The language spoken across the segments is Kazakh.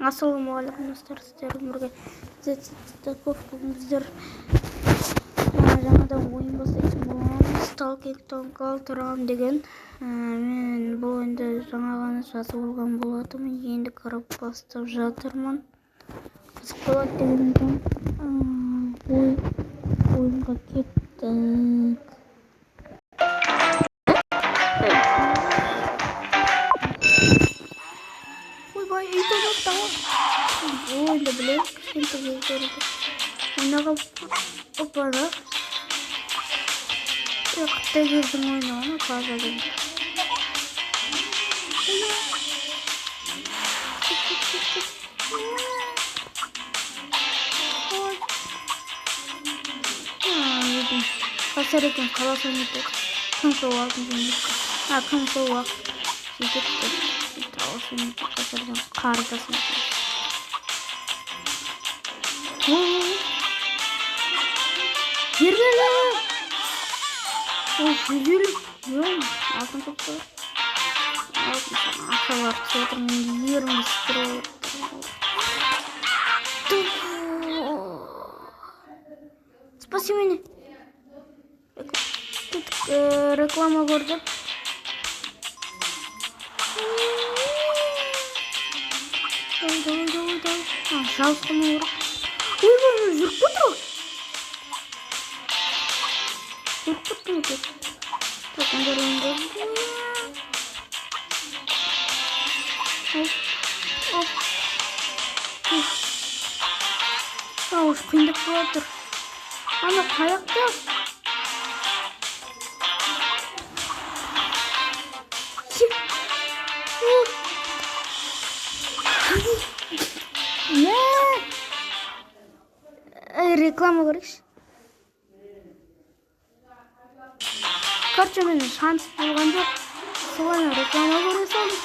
Ассалаумағалейкум достар, сіздермен бірге Зетстаков. Бүгін біздер жаңадан ойын бастайтын боламыз. Talking Tom Culture деген. Мен бұл ойынды жаңа ғана жазып алған болатынмын. Енді қарап бастап жатырмын. Қызық болады деген ойынға кеттік. Ойбай, ит ұмыттау. Ойынды білем, кішкентай кездерде ойнаған. Опа-да. Қытай кездің ойнағаны қазірдің. Қасар екен қаласан етек. Күн соғатын жөнді. Күн соғақ. Сөйтіпті. Таласын етек қасардан қардасын етек. Бергелі! Ол жүзелі. Алтын көпті. Ақшалар түсетір. Мен ерімді сүрі. Спаси мені. Реклама көрді. Давай. Шалыстыма ұрық. Ой, жүріп бұтыр. Жүріп бұтыр өтек. Так, ондар өңді. Ош, қиындық болатыр. Ана қаяқты. Реклама көрейікші. Короче, мен шанс болған жоқ. Солайна реклама көре салдым.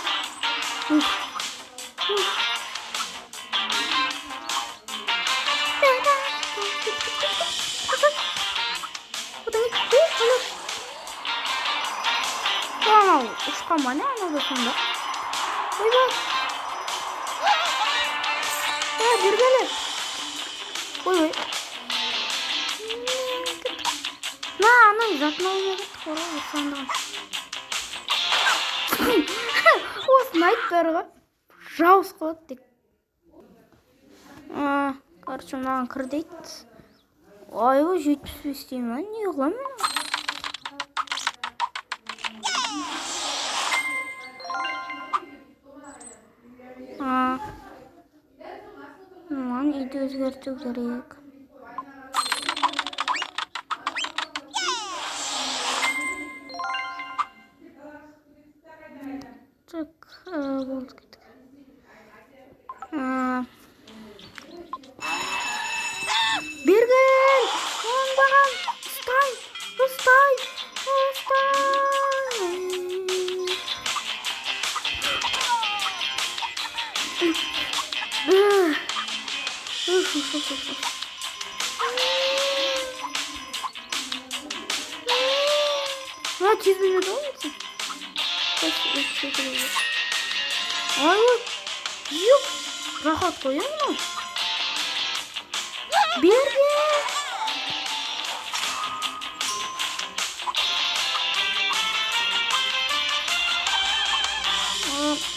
Анау ұшқан ба не анау да сонда? Ойбай. Бергелі. Ой. Аның затына ойнадық қорай осандығын. Осын айттарға жауыз қылады дек. Короче, мынаған кір дейді. Айы 75 дейм ба? Не қылам мен? Мынаған үйді өзгерту керек. Так, вот как-то. Бергел! Он баган! Устай! Чизбен удобно? Ай, юк, рахат қойын мұны. Берге.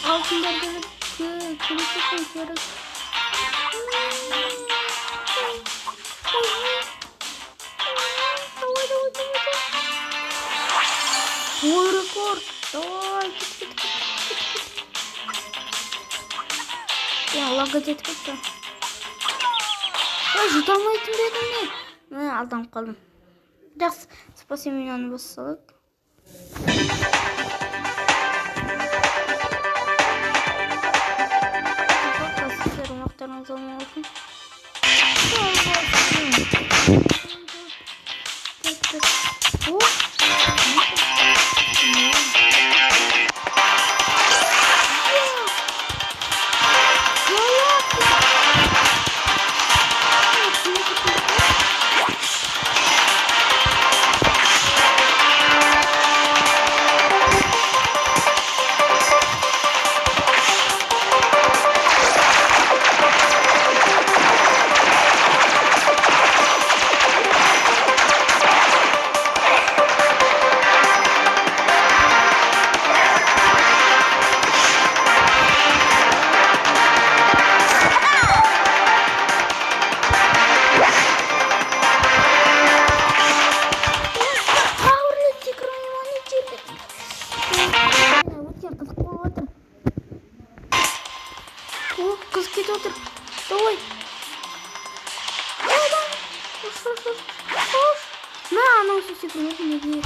Алтындар келесетін керек. Ой, рекорд. Давай, кет. Лага жетіп кетті. Жұта алмайтын бедім не? Алданып қалдым. Жақсы, спаси мен аны бассалып. Сіздер ұмақтарыңыз олмау үшін. О, қыз кетіп отыр. Давай. На, анау секірмеді неге.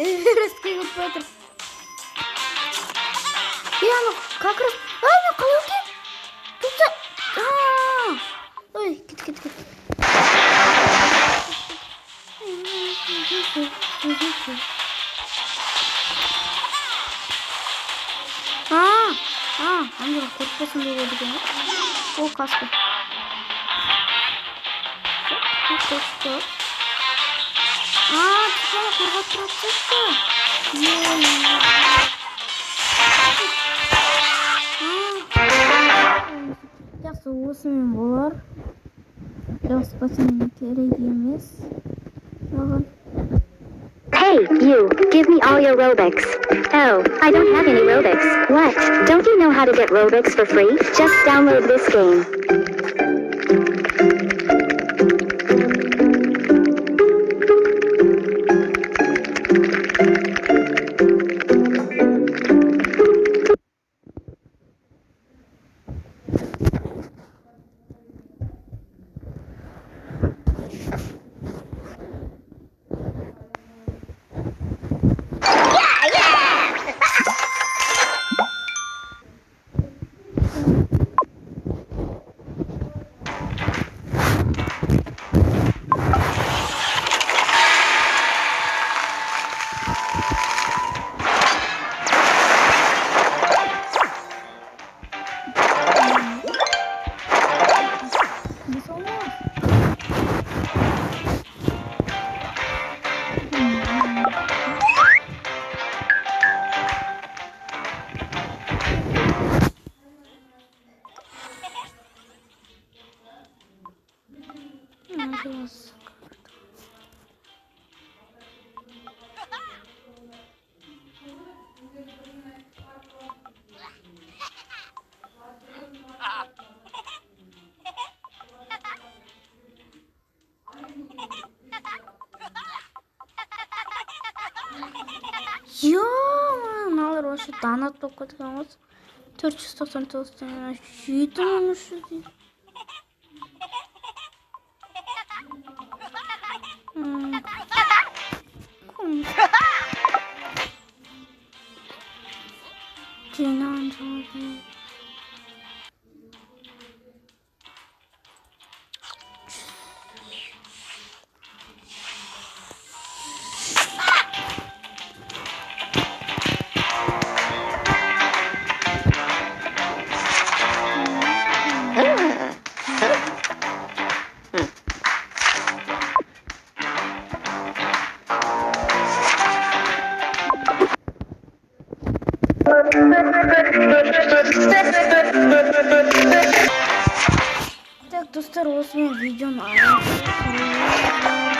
Эверестке кіріп жатыр. Аны как раз... Аны қалай екен? Тут... Ой, кет. Аңғыр қорқпасын деп еді екен. Ол қасты. Тіпті. Тұқаны қорғап тұрады. Жақсы, осымен болар. Жалыспасын керек емес. Маған. Hey, you, give me all your Robux. Oh, I don't have any Robux. What? Don't you know how to get Robux for free? Just download this game. Мыналар вообще донат болып кеткен ғой. 499 теңге. Жеті мың үш жүз дейді. Жинаған жауабы. Так, достар, осымен видеоны аяқтаймын.